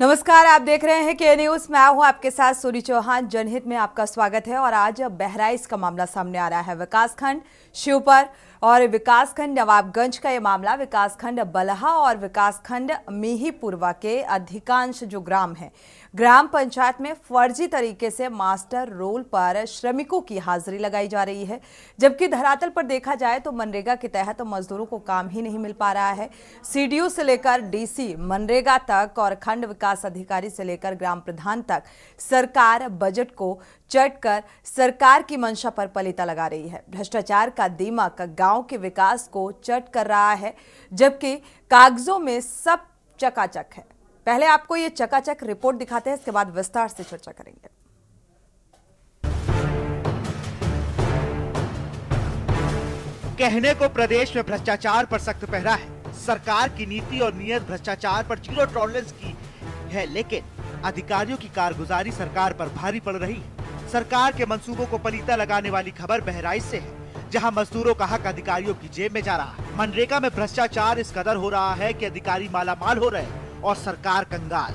नमस्कार, आप देख रहे हैं के न्यूज। मैं हूं आपके साथ सूरी चौहान। जनहित में आपका स्वागत है। और आज बहराइच का मामला सामने आ रहा है। विकासखंड शिवपुर और विकासखंड नवाबगंज का ये मामला विकासखंड बलहा और विकासखंड मिहीपुरवा के अधिकांश जो ग्राम हैं, ग्राम पंचायत में फर्जी तरीके से मास्टर रोल पर श्रमिकों की हाजिरी लगाई जा रही है, जबकि धरातल पर देखा जाए तो मनरेगा के तहत मजदूरों को काम ही नहीं मिल पा रहा है। सीडीओ से लेकर डीसी मनरेगा तक और खंड विकास अधिकारी से लेकर ग्राम प्रधान तक सरकार बजट को चट कर सरकार की मंशा पर पलीता लगा रही है। भ्रष्टाचार का दीमक गांव के विकास को चट कर रहा है, जबकि कागजों में सब चकाचक है। पहले आपको ये चकाचक रिपोर्ट दिखाते हैं, इसके बाद विस्तार से चर्चा करेंगे। कहने को प्रदेश में भ्रष्टाचार पर सख्त पहरा है। सरकार की नीति और नीयत भ्रष्टाचार पर जीरो टॉलरेंस की है, लेकिन अधिकारियों की कारगुजारी सरकार पर भारी पड़ रही है। सरकार के मंसूबों को पलीता लगाने वाली खबर बहराइच से है, जहां मजदूरों का हक अधिकारियों की जेब में जा रहा है। मनरेगा में भ्रष्टाचार इस कदर हो रहा है कि अधिकारी मालामाल हो रहे हैं और सरकार कंगाल।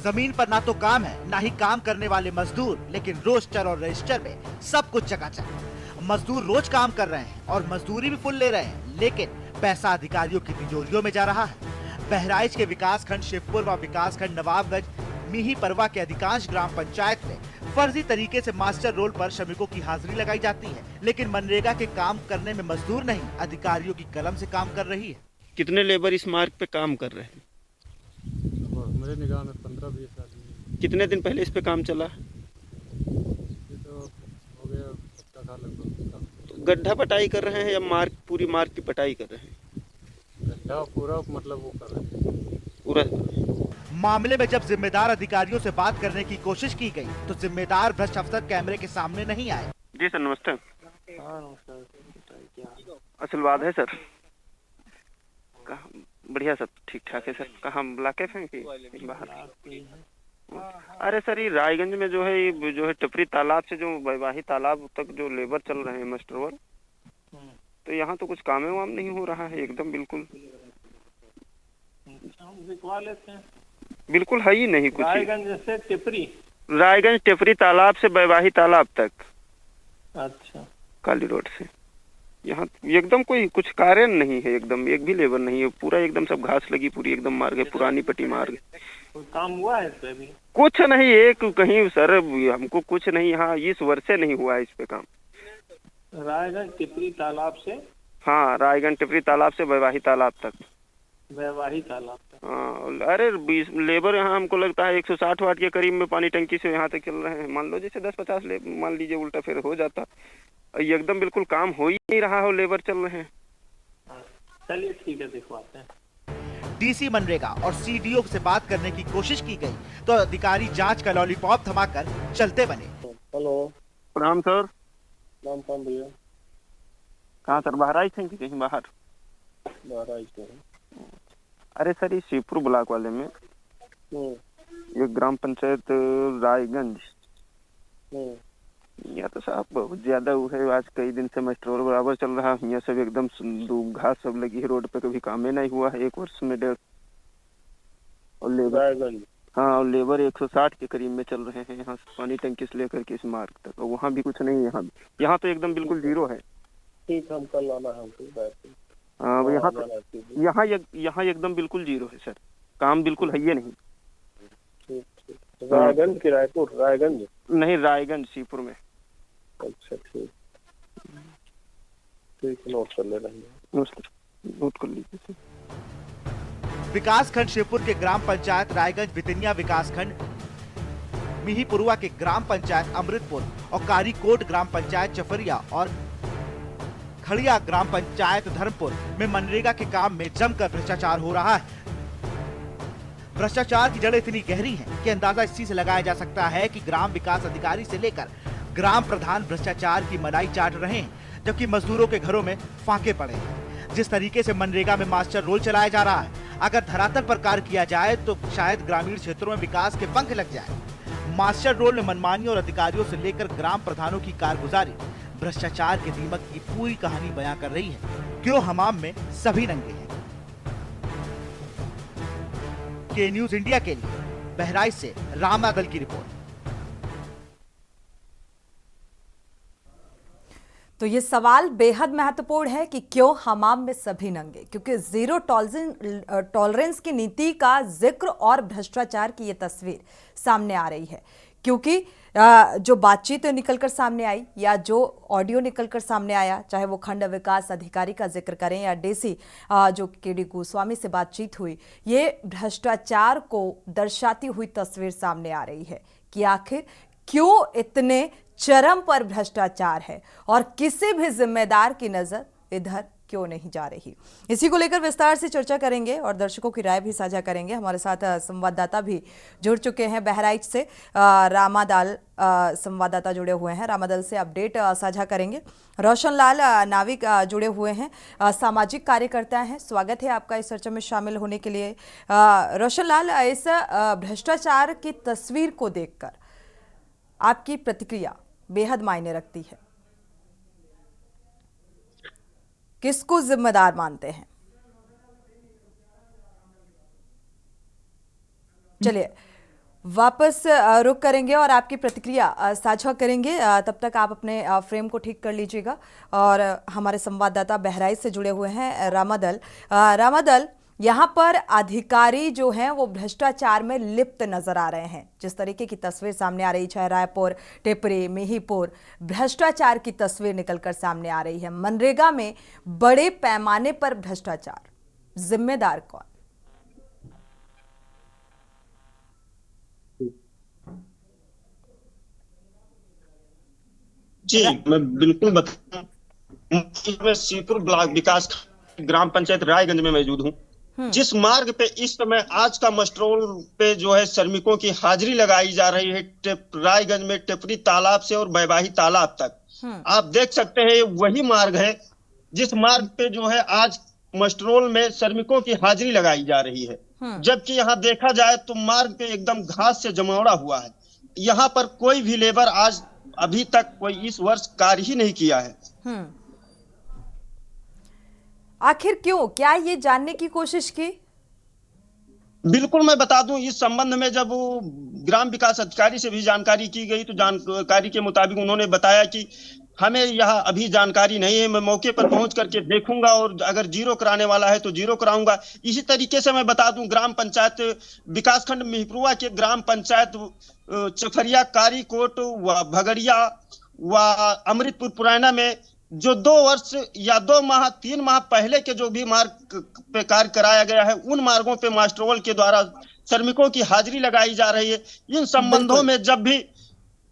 जमीन पर ना तो काम है, ना ही काम करने वाले मजदूर, लेकिन रोस्टर और रजिस्टर में सब कुछ चकाचक। मजदूर रोज काम कर रहे हैं और मजदूरी भी फुल ले रहे हैं, लेकिन पैसा अधिकारियों की तिजोरियों में जा रहा है। बहराइच के विकासखंड शिवपुर व विकासखंड नवाबगंज मिहीपुरवा के अधिकांश ग्राम पंचायत में फर्जी तरीके से मास्टर रोल पर श्रमिकों की हाजिरी लगाई जाती है, लेकिन मनरेगा के काम करने में मजदूर नहीं, अधिकारियों की कलम से काम कर रही है। कितने लेबर इस मार्ग पे काम कर रहे हैं? मेरे निगाह में 15-20 आदमी। कितने दिन पहले इस पे काम चला? ये तो हो गया हफ्ता का लगभग। तो गड्ढा पटाई कर रहे हैं या मार्ग पूरी मार्ग की पटाई कर रहे हैं? गड्ढा पूरा मतलब वो कर रहे हैं पूरा। मामले में जब जिम्मेदार अधिकारियों से बात करने की कोशिश की गई, तो जिम्मेदार भ्रष्ट अफसर कैमरे के सामने नहीं आए। जी सर, नमस्ते। हाँ नमस्कार। असल बात है सर, बढ़िया सब ठीक ठाक है सर। कहाँ ब्लॉकेट हैं कि बाहर? अरे सर, ये रायगंज में जो है टपरी तालाब से जो वैवाही तालाब तक जो लेबर चल रहे हैं मास्टर वर्क, तो यहाँ तो कुछ काम वाम नहीं हो रहा है एकदम। बिल्कुल लिखवा लेते हैं। बिल्कुल है ही नहीं कुछ। रायगंज से टिपरी, रायगंज टिपरी तालाब से वैवाही तालाब तक, अच्छा, काली रोड से यहाँ एकदम कोई कुछ कार्य नहीं है, एकदम एक भी लेबर नहीं है। पूरा एकदम सब घास लगी, पूरी एकदम मार्ग है, पुरानी पट्टी मार्ग। कोई काम हुआ है इस पे भी? कुछ नहीं, एक कहीं सर हमको कुछ नहीं, यहाँ इस वर्ष से नहीं हुआ है इस पे काम। रायगंज टिपरी तालाब से? हाँ, रायगंज टिपरी तालाब से वैवाही तालाब तक। वैवाही तालाब तक? हाँ, अरे 20 लेबर यहाँ हमको लगता है 160 वाट के करीब में पानी टंकी से यहाँ तक चल रहे हैं। मान लो जैसे 10-50 मान लीजिए, उल्टा फिर हो जाता। एकदम बिल्कुल काम हो ही नहीं रहा हो, लेबर चल रहे हैं। चलिए ठीक है, दिखवाते हैं। डीसी मनरेगा और सीडीओ से बात करने की कोशिश की गई, तो अधिकारी जांच का लॉलीपॉप थमाकर चलते बने। हेलो, प्रणाम सर। नाम कौन भैया? कहाँ सर, बाहर आई थे कि कहीं बाहर? बहराइच। अरे सर, ये शिवपुर ब्लॉक वाले में एक ग्राम पंचायत रायगंज, यहाँ तो साहब बहुत ज्यादा वो है। आज कई दिन से मास्टर रोल बराबर चल रहा है, यहाँ सब एकदम घास सब लगी है रोड पे, कभी काम ही नहीं हुआ है 1 वर्ष में 1.5। और लेबर, हाँ, और लेबर 160 के करीब में चल रहे हैं यहाँ से पानी टंकी से लेकर के इस मार्ग तक। और वहाँ भी कुछ नहीं है, यहाँ तो एकदम बिल्कुल जीरो है। ठीक, हम कल आना है हमको। हाँ, यहाँ एकदम बिल्कुल जीरो है सर, काम बिल्कुल है ही नहीं। रायगंज की रायपुर? रायगंज नहीं, रायगंज शिवपुर में। अच्छा ठीक, नोट कर ले रही है। नोट कर लीजिए। विकासखंड शिवपुर के ग्राम पंचायत रायगंज बितनिया, विकासखंड मिहीपुरवा के ग्राम पंचायत अमृतपुर और कारीकोट ग्राम पंचायत चफरिया और खड़िया ग्राम पंचायत धर्मपुर में मनरेगा के काम में जमकर भ्रष्टाचार हो रहा है। भ्रष्टाचार की जड़ें इतनी गहरी हैं कि अंदाजा इसी से लगाया जा सकता है कि ग्राम विकास अधिकारी से लेकर ग्राम प्रधान भ्रष्टाचार की मलाई चाट रहे हैं, जबकि मजदूरों के घरों में फाके पड़े हैं। जिस तरीके से मनरेगा में मास्टर रोल चलाया जा रहा है, अगर धरातल पर कार्य किया जाए तो शायद ग्रामीण क्षेत्रों में विकास के पंख लग जाए। मास्टर रोल में मनमानी और अधिकारियों से लेकर ग्राम प्रधानों की कारगुजारी भ्रष्टाचार के दीमक की पूरी कहानी बयां कर रही है। क्यों हमाम में सभी नंगे हैं। के न्यूज इंडिया के लिए बहराइच से रामादल की रिपोर्ट। तो ये सवाल बेहद महत्वपूर्ण है कि क्यों हमाम में सभी नंगे, क्योंकि जीरो टॉलरेंस की नीति का जिक्र और भ्रष्टाचार की ये तस्वीर सामने आ रही है। क्योंकि जो बातचीत निकलकर सामने आई या जो ऑडियो निकलकर सामने आया, चाहे वो खंड विकास अधिकारी का जिक्र करें या डीसी जो केडी गोस्वामी से बातचीत हुई, ये भ्रष्टाचार को दर्शाती हुई तस्वीर सामने आ रही है कि आखिर क्यों इतने चरम पर भ्रष्टाचार है और किसी भी जिम्मेदार की नजर इधर क्यों नहीं जा रही। इसी को लेकर विस्तार से चर्चा करेंगे और दर्शकों की राय भी साझा करेंगे। हमारे साथ संवाददाता भी जुड़ चुके हैं बहराइच से। रामादल संवाददाता जुड़े हुए हैं, रामादल से अपडेट साझा करेंगे। रोशनलाल नाविक जुड़े हुए हैं, सामाजिक कार्यकर्ता हैं। स्वागत है आपका इस चर्चा में शामिल होने के लिए। रोशनलाल, इस भ्रष्टाचार की तस्वीर को देखकर आपकी प्रतिक्रिया बेहद मायने रखती है। किसको जिम्मेदार मानते हैं? चलिए वापस रुक करेंगे और आपकी प्रतिक्रिया साझा करेंगे। तब तक आप अपने फ्रेम को ठीक कर लीजिएगा। और हमारे संवाददाता बहराइच से जुड़े हुए हैं रामादल। रामादल, यहाँ पर अधिकारी जो हैं वो भ्रष्टाचार में लिप्त नजर आ रहे हैं। जिस तरीके की तस्वीर सामने आ रही, चाहे रायपुर, टेपरी, मिहीपुर, भ्रष्टाचार की तस्वीर निकलकर सामने आ रही है। मनरेगा में बड़े पैमाने पर भ्रष्टाचार, जिम्मेदार कौन? जी मैं बिल्कुल बताऊं। मैं सीपुर ब्लॉक विकास ग्राम पंचायत रायगंज में मौजूद हूं। जिस मार्ग पे इस समय आज का मस्ट्रोल पे जो है श्रमिकों की हाजिरी लगाई जा रही है, रायगंज में टेपरी तालाब से और बैबाही तालाब तक, आप देख सकते हैं वही मार्ग है जिस मार्ग पे जो है आज मस्ट्रोल में श्रमिकों की हाजिरी लगाई जा रही है। जबकि यहाँ देखा जाए तो मार्ग पे एकदम घास से जमावड़ा हुआ है। यहाँ पर कोई भी लेबर आज अभी तक कोई इस वर्ष कार्य ही नहीं किया है। आखिर क्यों? क्या ये जानने की कोशिश की? बिल्कुल मैं बता दूं, इस संबंध में जब ग्राम विकास अधिकारी से भी जानकारी की गई तो जानकारी के मुताबिक उन्होंने बताया कि हमें यह अभी जानकारी नहीं है, मैं मौके पर पहुंच करके देखूंगा और अगर जीरो कराने वाला है तो जीरो कराऊंगा। इसी तरीके से मैं बता दूं, ग्राम पंचायत विकासखंड मिहीपुरवा के ग्राम पंचायत चफरिया, कारीकोट व भगड़िया व अमृतपुर पुराना में जो 2 वर्ष या 2 माह 3 माह पहले के जो भी मार्ग पे कार्य कराया गया है, उन मार्गों पे मास्टरोल के द्वारा श्रमिकों की हाजिरी लगाई जा रही है। इन संबंधों में जब भी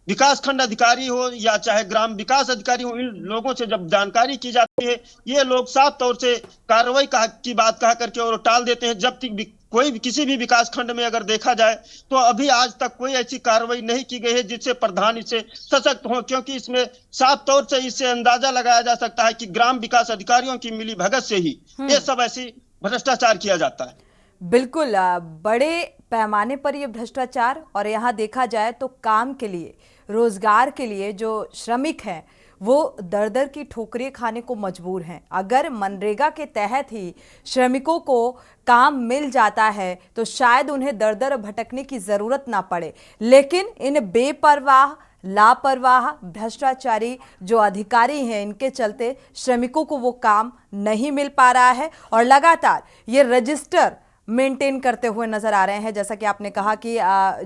विकास खंड अधिकारी हो या चाहे ग्राम विकास अधिकारी हो, इन लोगों से जब जानकारी की जाती है, ये लोग साफ तौर से कार्रवाई की बात कहा करके और टाल देते हैं। जब तक कोई भी किसी भी विकास खंड में अगर देखा जाए तो अभी आज तक कोई ऐसी कार्रवाई नहीं की गई है जिससे प्रधान इससे सशक्त हो, क्योंकि इसमें साफ तौर से इससे अंदाजा लगाया जा सकता है कि ग्राम विकास अधिकारियों की मिली भगत से ही ये सब ऐसी भ्रष्टाचार किया जाता है। बिल्कुल, बड़े पैमाने पर यह भ्रष्टाचार। और यहाँ देखा जाए तो काम के लिए, रोजगार के लिए जो श्रमिक हैं वो दर दर की ठोकरें खाने को मजबूर हैं। अगर मनरेगा के तहत ही श्रमिकों को काम मिल जाता है तो शायद उन्हें दर दर भटकने की जरूरत ना पड़े, लेकिन इन बेपरवाह, लापरवाह, भ्रष्टाचारी जो अधिकारी हैं, इनके चलते श्रमिकों को वो काम नहीं मिल पा रहा है और लगातार ये रजिस्टर मेंटेन करते हुए नजर आ रहे हैं। जैसा कि आपने कहा कि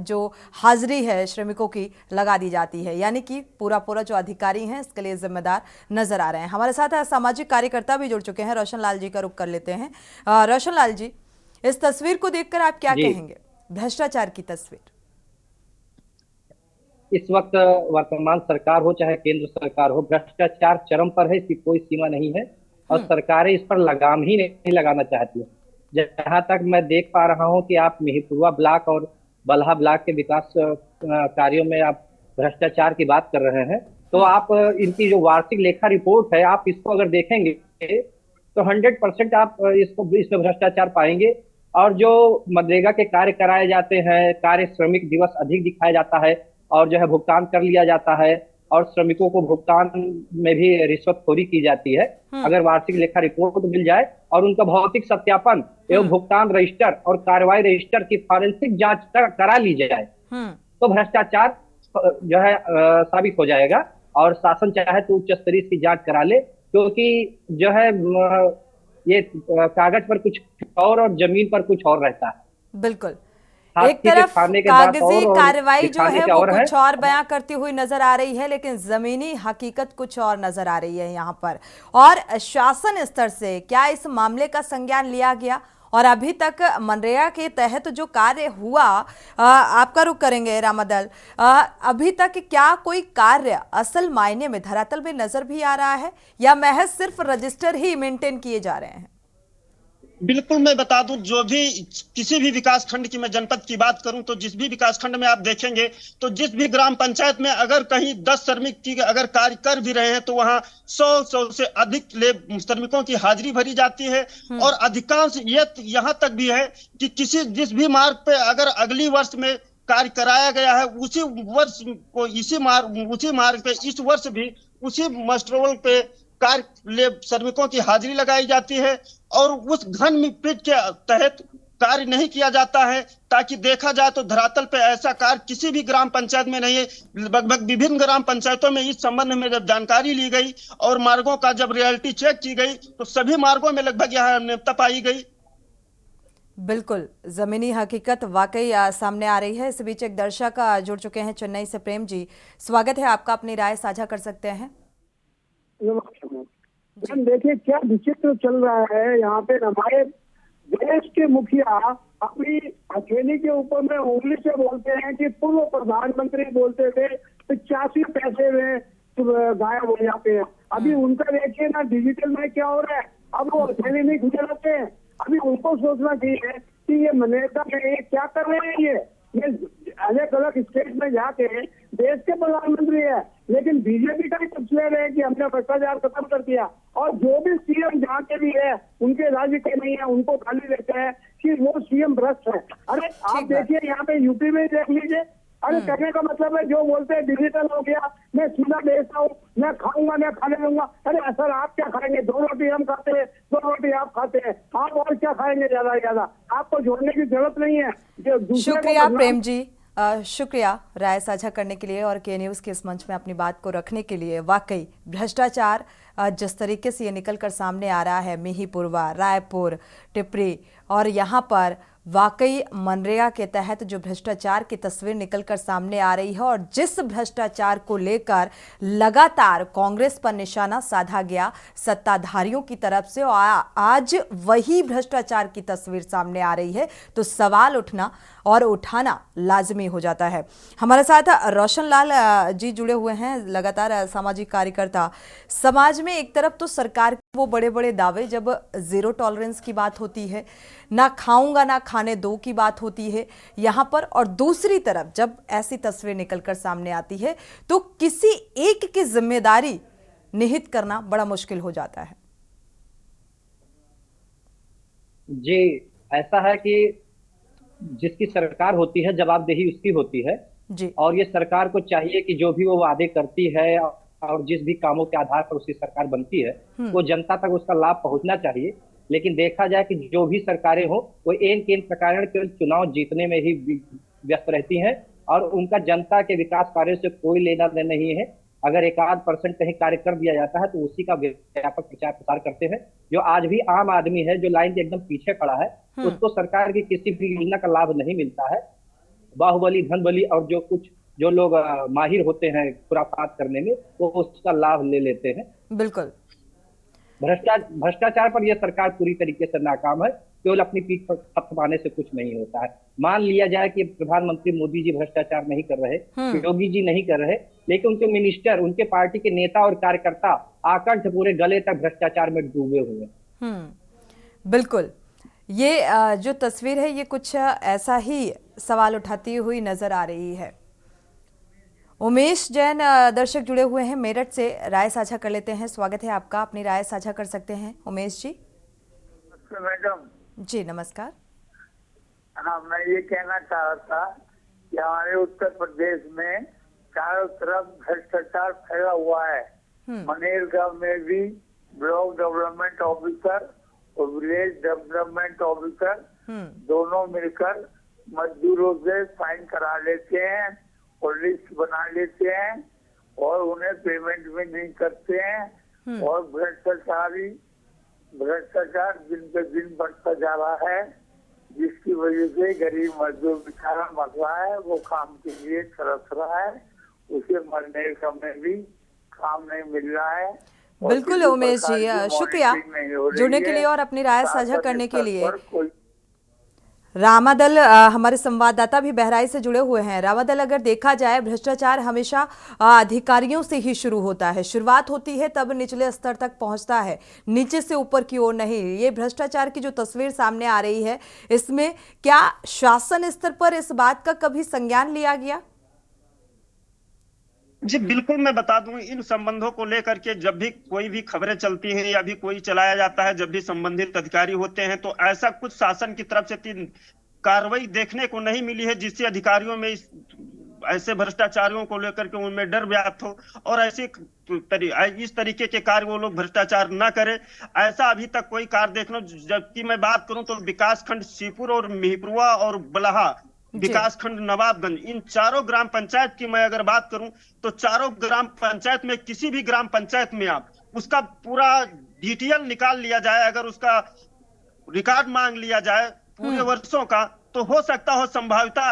जो हाजिरी है श्रमिकों की लगा दी जाती है, यानी कि पूरा जो अधिकारी हैं इसके लिए जिम्मेदार नजर आ रहे हैं। हमारे साथ सामाजिक कार्यकर्ता भी जुड़ चुके हैं, रोशनलाल जी का रुख कर लेते हैं। रोशनलाल जी, इस तस्वीर को देखकर आप क्या कहेंगे, भ्रष्टाचार की तस्वीर? इस वक्त वर्तमान सरकार हो चाहे केंद्र सरकार हो, भ्रष्टाचार चरम पर है, इसकी कोई सीमा नहीं है और सरकारें इस पर लगाम ही नहीं लगाना चाहती है। जहां तक मैं देख पा रहा हूं कि आप मिहीपुरवा ब्लॉक और बलहा ब्लॉक के विकास कार्यों में आप भ्रष्टाचार की बात कर रहे हैं, तो आप इनकी जो वार्षिक लेखा रिपोर्ट है, आप इसको अगर देखेंगे तो 100% आप इसमें भ्रष्टाचार पाएंगे। और जो मनरेगा के कार्य कराए जाते हैं, कार्य श्रमिक दिवस अधिक दिखाया जाता है और जो है भुगतान कर लिया जाता है, और श्रमिकों को भुगतान में भी रिश्वतखोरी की जाती है। अगर वार्षिक लेखा रिपोर्ट मिल जाए और उनका भौतिक सत्यापन एवं भुगतान रजिस्टर और कार्रवाई रजिस्टर की फॉरेंसिक जांच करा ली जाए तो भ्रष्टाचार जो है साबित हो जाएगा। और शासन चाहे तो उच्च स्तरीय इसकी जांच करा ले, क्योंकि जो है ये कागज पर कुछ और जमीन पर कुछ और रहता है। बिल्कुल, हाथी एक के तरफ खाने के बाद कागजी और कार्रवाई जो दिखाने है के वो और है। कुछ और बयां करती हुई नजर आ रही है, लेकिन जमीनी हकीकत कुछ और नजर आ रही है यहाँ पर। और शासन स्तर से क्या इस मामले का संज्ञान लिया गया? और अभी तक मनरेगा के तहत जो कार्य हुआ, आपका रुख करेंगे रामादल, अभी तक क्या कोई कार्य असल मायने में धरातल में नजर भी आ रहा है या महज सिर्फ रजिस्टर ही मेंटेन किए जा रहे हैं? बिल्कुल, मैं बता दूं, जो भी किसी भी विकास खंड की, मैं जनपद की बात करूं तो जिस भी विकास खंड में आप देखेंगे तो जिस भी ग्राम पंचायत में अगर कहीं 10 श्रमिक की अगर कार्य कर भी रहे हैं तो वहां 100 से अधिक श्रमिकों की हाजिरी भरी जाती है। और अधिकांश ये यहाँ तक भी है कि किसी जिस भी मार्ग पे अगर अगली वर्ष में कार्य कराया गया है उसी वर्ष को उसी मार्ग पे इस वर्ष भी उसी मस्टरोल पे कार्य श्रमिकों की हाजिरी लगाई जाती है और उस घन मिट्टी के तहत कार्य नहीं किया जाता है, ताकि देखा जाए तो धरातल पे ऐसा कार्य किसी भी ग्राम पंचायत में नहीं है। लगभग विभिन्न ग्राम पंचायतों में इस संबंध में जब जानकारी ली गई और मार्गों का जब रियलिटी चेक की गई तो सभी मार्गों में लगभग यह अनियमितता पाई गई। बिल्कुल, जमीनी हकीकत वाकई सामने आ रही है। इस बीच एक दर्शक जुड़ चुके हैं चेन्नई से। प्रेम जी, स्वागत है आपका, अपनी राय साझा कर सकते हैं। देखिए क्या विचित्र चल रहा है यहाँ पे। हमारे देश के मुखिया अपनी अकेली के ऊपर में उंगली से बोलते हैं कि पूर्व प्रधानमंत्री बोलते थे 85 पैसे में गायब हो जाते हैं। अभी उनका देखिए ना डिजिटल में क्या हो रहा है, अब वो अकेले नहीं गुजराते हैं। अभी उनको सोचना चाहिए कि ये मनरेगा में ये क्या कर रहे हैं। ये अलग अलग स्टेट में जाके देश के प्रधानमंत्री है, लेकिन बीजेपी का ही कुछ ले रहे हैं कि हमने भ्रष्टाचार खत्म कर दिया। और जो भी सीएम जहाँ के भी है उनके राज्य के नहीं है, उनको खाली देते हैं कि वो सीएम भ्रष्ट है। अरे आप देखिए यहाँ पे यूपी में देख लीजिए। अरे कहने का मतलब है जो बोलते हैं डिजिटल हो गया, मैं सीधा भेजता हूँ, मैं खाऊंगा, मैं खाने लूंगा। अरे सर आप क्या खाएंगे? 2 रोटी हम खाते हैं, 2 रोटी आप खाते हैं, आप और क्या खाएंगे? ज्यादा से ज्यादा आपको जोड़ने की जरूरत नहीं है। शुक्रिया प्रेम जी, शुक्रिया राय साझा करने के लिए और के न्यूज़ के इस मंच में अपनी बात को रखने के लिए। वाकई भ्रष्टाचार जिस तरीके से ये निकलकर सामने आ रहा है, मिहीपुरवा, रायपुर, टिपरी, और यहाँ पर वाकई मनरेगा के तहत जो भ्रष्टाचार की तस्वीर निकलकर सामने आ रही है और जिस भ्रष्टाचार को लेकर लगातार कांग्रेस पर निशाना साधा गया सत्ताधारियों की तरफ से, और आज वही भ्रष्टाचार की तस्वीर सामने आ रही है, तो सवाल उठना और उठाना लाजमी हो जाता है। हमारे साथ रोशन लाल जी जुड़े हुए हैं, लगातार सामाजिक कार्यकर्ता। समाज में एक तरफ तो सरकार के वो बड़े बड़े दावे, जब जीरो टॉलरेंस की बात होती है, ना खाऊंगा ना खाने दो की बात होती है यहाँ पर, और दूसरी तरफ जब ऐसी तस्वीर निकलकर सामने आती है तो किसी एक की जिम्मेदारी निहित करना बड़ा मुश्किल हो जाता है। जी, ऐसा है कि जिसकी सरकार होती है जवाबदेही उसकी होती है जी। और ये सरकार को चाहिए कि जो भी वो वादे करती है और जिस भी कामों के आधार पर उसकी सरकार बनती है वो जनता तक उसका लाभ पहुंचना चाहिए। लेकिन देखा जाए कि जो भी सरकारें हो वो एक प्रकार केवल चुनाव जीतने में ही व्यस्त रहती हैं और उनका जनता के विकास कार्यों से कोई लेना देना नहीं है। अगर 1-8% कहीं कार्य कर दिया जाता है तो उसी का व्यापक प्रचार प्रसार करते हैं। जो आज भी आम आदमी है जो लाइन के एकदम पीछे खड़ा है उसको सरकार की किसी भी योजना का लाभ नहीं मिलता है। बाहुबली, धन बली और जो लोग माहिर होते हैं खुराफात करने में वो उसका लाभ ले लेते हैं। बिल्कुल, भ्रष्टाचार पर यह सरकार पूरी तरीके से नाकाम है। केवल अपनी पीठ पर थपथपाने से कुछ नहीं होता है। मान लिया जाए कि प्रधानमंत्री मोदी जी भ्रष्टाचार नहीं कर रहे, योगी जी नहीं कर रहे, लेकिन उनके मिनिस्टर, उनके पार्टी के नेता और कार्यकर्ता आकंठ पूरे गले तक भ्रष्टाचार में डूबे हुए हैं। बिल्कुल, ये जो तस्वीर है ये कुछ ऐसा ही सवाल उठाती हुई नजर आ रही है। उमेश जैन दर्शक जुड़े हुए हैं मेरठ से, राय साझा कर लेते हैं। स्वागत है आपका, अपनी राय साझा कर सकते हैं उमेश जी। नमस्ते मैडम जी नमस्कार। हाँ, मैं ये कहना चाह रहा था कि हमारे उत्तर प्रदेश में चारों तरफ भ्रष्टाचार फैला हुआ है। मनेरगा में भी ब्लॉक डेवलपमेंट ऑफिसर और विलेज डेवलपमेंट ऑफिसर दोनों मिलकर मजदूरों से साइन करा लेते हैं और लिस्ट बना लेते हैं और उन्हें पेमेंट भी नहीं करते हैं और भ्रष्टाचार दिन पे दिन बढ़ता जा रहा है, जिसकी वजह से गरीब मजदूर बेचारा मर रहा है, वो काम के लिए तरस रहा है, उसे मरने का में भी काम नहीं मिल रहा है। बिल्कुल उमेश जी, शुक्रिया जुड़ने के लिए और अपनी राय साझा करने के लिए। रामादल हमारे संवाददाता भी बहराइच से जुड़े हुए हैं। रामादल, अगर देखा जाए भ्रष्टाचार हमेशा अधिकारियों से ही शुरू होता है, शुरुआत होती है तब निचले स्तर तक पहुंचता है, नीचे से ऊपर की ओर नहीं। ये भ्रष्टाचार की जो तस्वीर सामने आ रही है, इसमें क्या शासन स्तर पर इस बात का कभी संज्ञान लिया गया? जी बिल्कुल, मैं बता दूं, इन संबंधों को लेकर के जब भी कोई भी खबरें चलती हैं या भी कोई चलाया जाता है, जब भी संबंधित अधिकारी होते हैं, तो ऐसा कुछ शासन की तरफ से कार्रवाई देखने को नहीं मिली है जिससे अधिकारियों में ऐसे भ्रष्टाचारियों को लेकर के उनमें डर व्याप्त हो और इस तरीके के कार्य वो लोग भ्रष्टाचार न करें। ऐसा अभी तक कोई कार्य देखना, जबकि मैं बात करूं तो विकास खंड सीपुर और मिहिपुरवा और बलहा, विकास खंड नवाबगंज, इन चारों ग्राम पंचायत की मैं अगर बात करूं तो चारों ग्राम पंचायत में किसी भी ग्राम पंचायत में आप उसका पूरा डिटेल निकाल लिया जाए, अगर उसका रिकॉर्ड मांग लिया जाए पूरे वर्षों का, तो हो सकता हो संभाविता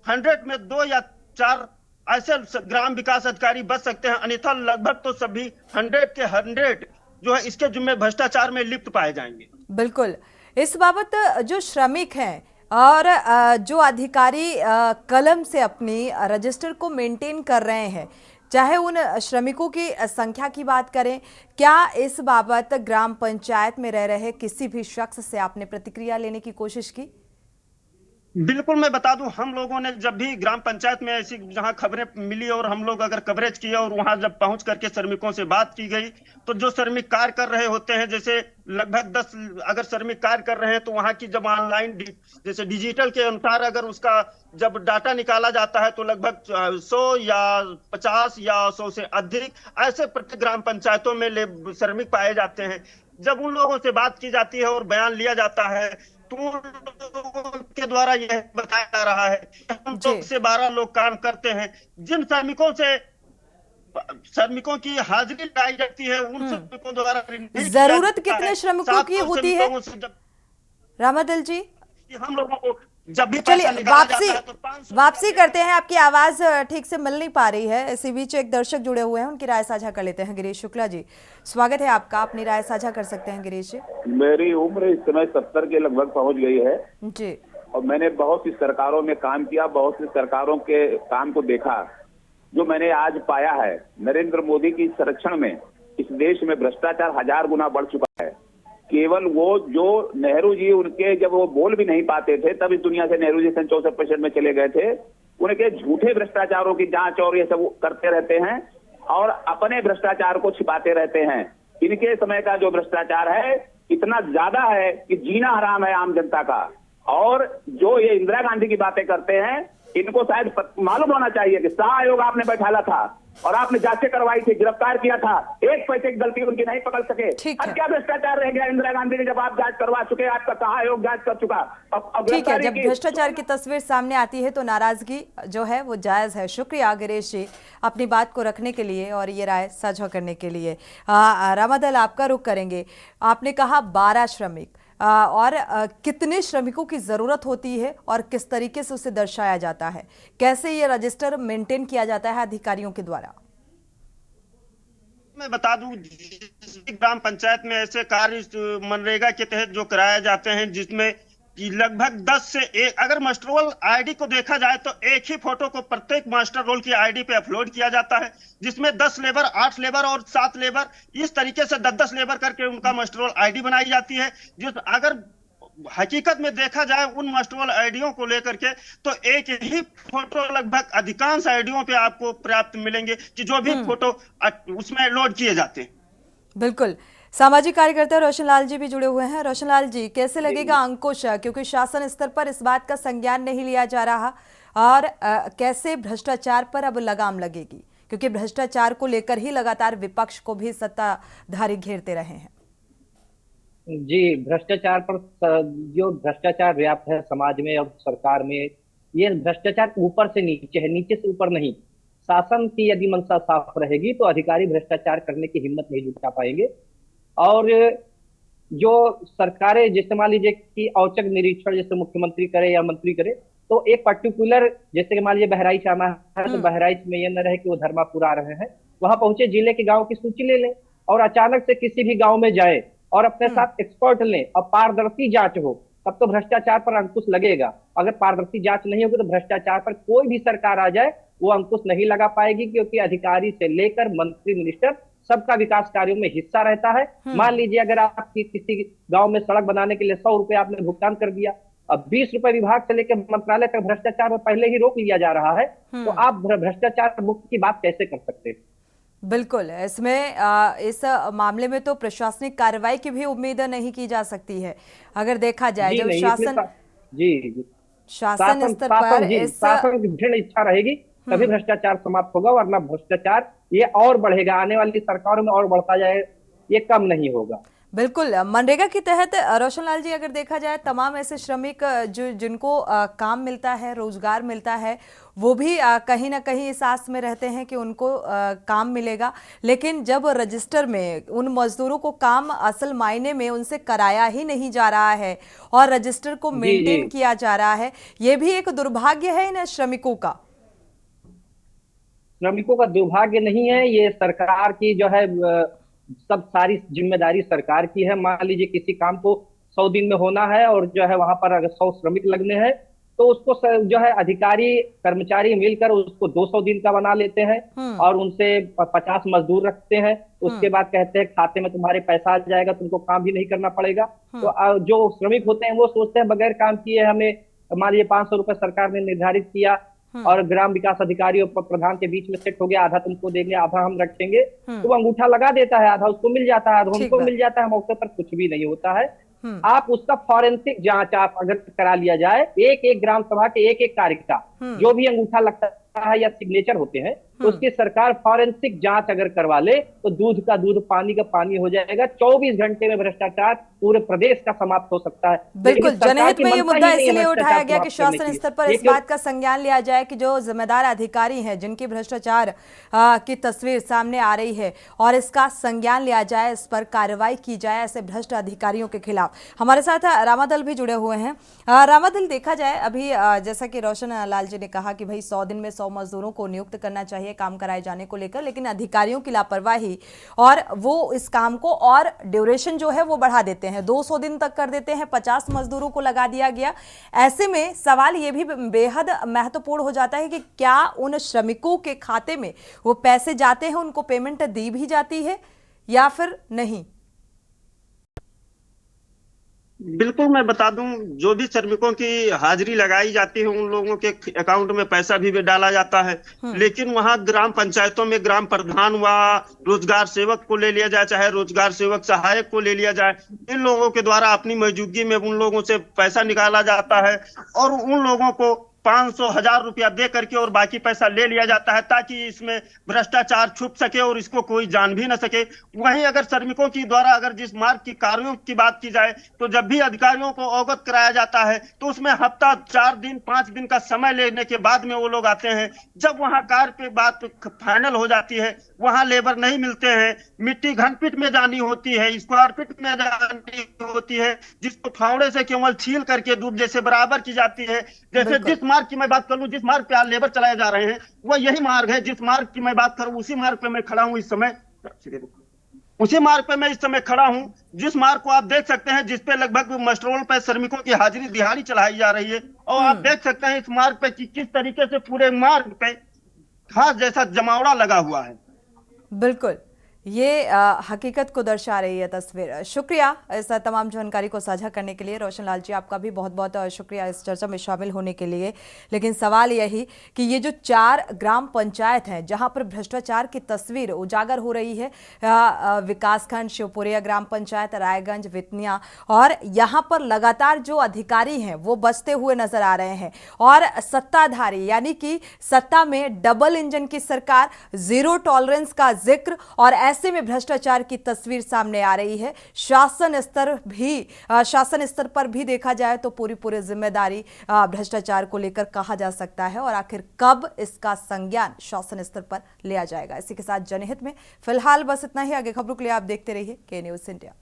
100 में 2 या 4 ऐसे ग्राम विकास अधिकारी बच सकते हैं, अन्यथा लगभग तो सभी 100 के 100 जो है इसके जिम्मे भ्रष्टाचार में लिप्त पाए जाएंगे। बिल्कुल, इस बाबत जो श्रमिक हैं और जो अधिकारी कलम से अपनी रजिस्टर को मेंटेन कर रहे हैं, चाहे उन श्रमिकों की संख्या की बात करें, क्या इस बाबत ग्राम पंचायत में रह रहे किसी भी शख्स से आपने प्रतिक्रिया लेने की कोशिश की? बिल्कुल, मैं बता दूं, हम लोगों ने जब भी ग्राम पंचायत में ऐसी जहां खबरें मिली और हम लोग अगर कवरेज किया और वहां जब पहुंच करके श्रमिकों से बात की गई, तो जो श्रमिक कार्य कर रहे होते हैं, जैसे लगभग 10 अगर श्रमिक कार्य कर रहे हैं, तो वहां की जब ऑनलाइन जैसे डिजिटल के अनुसार अगर उसका जब डाटा निकाला जाता है तो लगभग 100 या 50 या 100 से अधिक ऐसे प्रत्येक ग्राम पंचायतों में श्रमिक पाए जाते हैं। जब उन लोगों से बात की जाती है और बयान लिया जाता है तो के द्वारा यह बताया जा रहा है कि हम लोग से 12 लोग काम करते हैं। जिन श्रमिकों की हाजिरी लगाई जाती है उन श्रमिकों द्वारा जरूरत कितने श्रमिकों की होती है रामादल जी? हम लोगों को जब भी चलिए वापसी करते हैं, आपकी आवाज ठीक से मिल नहीं पा रही है। इसी बीच एक दर्शक जुड़े हुए हैं, उनकी राय साझा कर लेते हैं। गिरीश शुक्ला जी, स्वागत है आपका, अपनी राय साझा कर सकते हैं। गिरीश जी, मेरी उम्र इस समय 70 के लगभग पहुंच गई है जी, और मैंने बहुत सी सरकारों में काम किया, बहुत सी सरकारों के काम को देखा। जो मैंने आज पाया है, नरेंद्र मोदी की संरक्षण में इस देश में भ्रष्टाचार 1000 गुना बढ़ चुका है। केवल वो जो नेहरू जी, उनके जब वो बोल भी नहीं पाते थे तब इस दुनिया से नेहरू जी सन 64% में चले गए थे, उनके झूठे भ्रष्टाचारों की जांच और ये सब करते रहते हैं और अपने भ्रष्टाचार को छिपाते रहते हैं। इनके समय का जो भ्रष्टाचार है इतना ज्यादा है कि जीना हराम है आम जनता का। और जो ये इंदिरा गांधी की बातें करते हैं, इनको शायद मालूम होना चाहिए कि शाह आयोग आपने बैठाला था और आपने जांचें करवाई थी, गिरफ्तार किया था, एक पैसे की गलती उनकी नहीं पकड़ सके। अब क्या भ्रष्टाचार रह गया? इंदिरा गांधी ने जब आप जांच करवा चुके, आपका शाह आयोग जांच कर चुका। अब ठीक है, जब भ्रष्टाचार की तस्वीर सामने आती है तो नाराजगी जो है वो जायज है। शुक्रिया गिरीश जी अपनी बात को रखने के लिए और ये राय साझा करने के लिए। रामादल, आपका रुख करेंगे। आपने कहा 12 श्रमिक, और कितने श्रमिकों की जरूरत होती है और किस तरीके से उसे दर्शाया जाता है, कैसे ये रजिस्टर मेंटेन किया जाता है अधिकारियों के द्वारा? मैं बता दूं, ग्राम पंचायत में ऐसे कार्य मनरेगा के तहत जो कराए जाते हैं जिसमें कि लगभग 10 से 1, अगर मास्टर रोल आईडी को देखा जाए तो एक ही फोटो को प्रत्येक मास्टर रोल की आईडी पे अपलोड किया जाता है, जिसमें 10 लेबर, 8 लेबर और 7 लेबर, इस तरीके से 10-10 लेबर करके उनका मास्टर रोल आईडी बनाई जाती है। जिस अगर हकीकत में देखा जाए उन मास्टर रोल आईडियों को लेकर के तो एक ही फोटो लगभग अधिकांश आईडियों पे आपको प्राप्त मिलेंगे कि जो भी फोटो उसमें लोड किए जाते हैं। बिल्कुल, सामाजिक कार्यकर्ता रोशन लाल जी भी जुड़े हुए हैं। रोशन लाल जी, कैसे लगेगा अंकुश, क्योंकि शासन स्तर पर इस बात का संज्ञान नहीं लिया जा रहा और कैसे भ्रष्टाचार पर अब लगाम लगेगी, क्योंकि भ्रष्टाचार को लेकर ही लगातार विपक्ष को भी सत्ताधारी घेरते रहे हैं। जी, भ्रष्टाचार पर जो भ्रष्टाचार व्याप्त है समाज में और सरकार में, ये भ्रष्टाचार ऊपर से नीचे है, नीचे से ऊपर नहीं। शासन की यदि मंशा साफ रहेगी तो अधिकारी भ्रष्टाचार करने की हिम्मत नहीं जुटा पाएंगे। और जो सरकारें, जैसे मान लीजिए कि औचक निरीक्षण जैसे मुख्यमंत्री करे या मंत्री करे, तो एक पर्टिकुलर, जैसे कि मान लीजिए बहराइच आना है तो बहराइच में ये न रहे कि वो धर्मापुर आ रहे हैं, वहां पहुंचे, जिले के गांव की सूची ले लें और अचानक से किसी भी गांव में जाए और अपने साथ एक्सपर्ट लें और पारदर्शी जांच हो, तब तो भ्रष्टाचार पर अंकुश लगेगा। अगर पारदर्शी जांच नहीं होगी तो भ्रष्टाचार पर कोई भी सरकार आ जाए वो अंकुश नहीं लगा पाएगी, क्योंकि अधिकारी से लेकर मंत्री, मिनिस्टर, सबका विकास कार्यों में हिस्सा रहता है। मान लीजिए अगर आपकी किसी गांव में सड़क बनाने के लिए 100 रुपए आपने भुगतान कर दिया, अब 20 रुपए विभाग से लेकर मंत्रालय तक भ्रष्टाचार में पहले ही रोक लिया जा रहा है, तो आप भ्रष्टाचार मुक्त की बात कैसे कर सकते हैं? बिल्कुल, इसमें इस मामले में तो प्रशासनिक कार्रवाई की भी उम्मीद नहीं की जा सकती है। अगर देखा जाए जब शासन स्तर पर शासन की दृढ़ इच्छा रहेगी तभी भ्रष्टाचार समाप्त होगा, वरना भ्रष्टाचार ये और बढ़ेगा, आने वाली सरकारों में और बढ़ता जाए, ये कम नहीं होगा। बिल्कुल, मनरेगा के तहत रोशन लाल जी अगर देखा जाए तमाम ऐसे श्रमिक जिनको काम मिलता है, रोजगार मिलता है, वो भी कहीं ना कहीं इस आस में रहते हैं कि उनको काम मिलेगा, लेकिन जब रजिस्टर में उन मजदूरों को काम असल मायने में उनसे कराया ही नहीं जा रहा है और रजिस्टर को मेंटेन किया जा रहा है, ये भी एक दुर्भाग्य है इन श्रमिकों का। श्रमिकों का दुर्भाग्य नहीं है, ये सरकार की जो है सब सारी जिम्मेदारी सरकार की है। मान लीजिए किसी काम को 100 दिन में होना है और जो है वहां पर अगर 100 श्रमिक लगने हैं तो उसको जो है अधिकारी कर्मचारी मिलकर उसको 200 दिन का बना लेते हैं और उनसे 50 मजदूर रखते हैं। उसके बाद कहते हैं खाते में तुम्हारे पैसा आ जाएगा, तुमको काम भी नहीं करना पड़ेगा। तो जो श्रमिक होते हैं वो सोचते हैं बगैर काम किए हमें, मान लीजिए 500 रुपए सरकार ने निर्धारित किया और ग्राम विकास अधिकारी और प्रधान के बीच में सेट हो गया, आधा तुमको देंगे आधा हम रखेंगे, तो वो अंगूठा लगा देता है, आधा उसको मिल जाता है, आधा उनको मिल जाता है, मौके पर कुछ भी नहीं होता है। आप उसका फॉरेंसिक जांच आप अगर करा लिया जाए, एक एक ग्राम सभा के एक एक कार्यकर्ता जो भी अंगूठा लगता है या सिग्नेचर होते हैं, उसकी सरकार फॉरेंसिक जांच अगर करवा ले तो दूध का दूध, पानी का पानी हो जाएगा। 24 घंटे में भ्रष्टाचार पूरे प्रदेश का समाप्त हो सकता है। बिल्कुल, जनहित में ये मुद्दा इसलिए उठाया गया कि शासन स्तर पर इस बात का संज्ञान लिया जाए कि जो जिम्मेदार अधिकारी हैं जिनकी भ्रष्टाचार की तस्वीर सामने आ रही है और इसका संज्ञान लिया जाए, इस पर कार्रवाई की जाए ऐसे भ्रष्ट अधिकारियों के खिलाफ। हमारे साथ रामादल भी जुड़े हुए हैं। रामादल, देखा जाए अभी जैसा कि रोशन लाल जी ने कहा कि भाई 100 दिन में 100 मजदूरों को नियुक्त करना चाहिए काम कराए जाने को लेकर, लेकिन अधिकारियों की लापरवाही और वो इस काम को और ड्यूरेशन जो है वो बढ़ा देते हैं, 200 दिन तक कर देते हैं, 50 मजदूरों को लगा दिया गया। ऐसे में सवाल ये भी बेहद महत्वपूर्ण हो जाता है कि क्या उन श्रमिकों के खाते में वो पैसे जाते हैं, उनको पेमेंट दी भी जाती है या फिर नहीं? बिल्कुल, मैं बता दूं, जो भी श्रमिकों की हाजिरी लगाई जाती है उन लोगों के अकाउंट में पैसा भी डाला जाता है, लेकिन वहां ग्राम पंचायतों में ग्राम प्रधान व रोजगार सेवक को ले लिया जाए, चाहे रोजगार सेवक सहायक को ले लिया जाए, इन लोगों के द्वारा अपनी मौजूदगी में उन लोगों से पैसा निकाला जाता है और उन लोगों को 500 1000 रुपया दे करके और बाकी पैसा ले लिया जाता है ताकि इसमें भ्रष्टाचार छुप सके और इसको कोई जान भी न सके। वहीं अगर श्रमिकों की द्वारा अगर जिस मार्ग की कार्यों की बात की जाए तो जब भी अधिकारियों को अवगत कराया जाता है तो उसमें हफ्ता 4 दिन 5 दिन का समय लेने के बाद में वो लोग आते हैं। जब वहां कार्य पे बात फाइनल हो जाती है, वहां लेबर नहीं मिलते हैं, मिट्टी घनफीट में जानी होती है, स्क्वायर फीट में जानी होती है, जिसको फावड़े से केवल छील करके दूध जैसे बराबर की जाती है। जैसे जिस मार्ग की मैं बात कर लूं, जिस मार्ग पे आज लेबर चलाए जा रहे हैं वह यही मार्ग है। जिस मार्ग की मैं बात करूं उसी मार्ग पे मैं खड़ा हूं इस समय, उसी मार्ग पे मैं इस समय खड़ा हूं, जिस मार्ग को आप देख सकते हैं, जिस पे लगभग मस्टरोल पे श्रमिकों की हाजिरी दिहाड़ी चलाई जा रही है। और आप देख सकते हैं इस मार्ग पे कि किस तरीके से पूरे मार्ग पे घास जैसा जमावड़ा लगा हुआ है। बिल्कुल, ये हकीकत को दर्शा रही है तस्वीर। शुक्रिया इस तमाम जानकारी को साझा करने के लिए। रोशन लाल जी, आपका भी बहुत बहुत शुक्रिया इस चर्चा में शामिल होने के लिए। लेकिन सवाल यही कि ये जो 4 ग्राम पंचायत हैं जहां पर भ्रष्टाचार की तस्वीर उजागर हो रही है, विकासखंड शिवपुरिया ग्राम पंचायत, रायगंज, वितनिया, और यहां पर लगातार जो अधिकारी हैं वो बचते हुए नजर आ रहे हैं, और सत्ताधारी यानी कि सत्ता में डबल इंजन की सरकार, जीरो टॉलरेंस का जिक्र, और ऐसे में भ्रष्टाचार की तस्वीर सामने आ रही है। शासन स्तर पर भी देखा जाए तो पूरी जिम्मेदारी भ्रष्टाचार को लेकर कहा जा सकता है, और आखिर कब इसका संज्ञान शासन स्तर पर लिया जाएगा। इसी के साथ जनहित में फिलहाल बस इतना ही। आगे खबरों के लिए आप देखते रहिए के न्यूज़ इंडिया।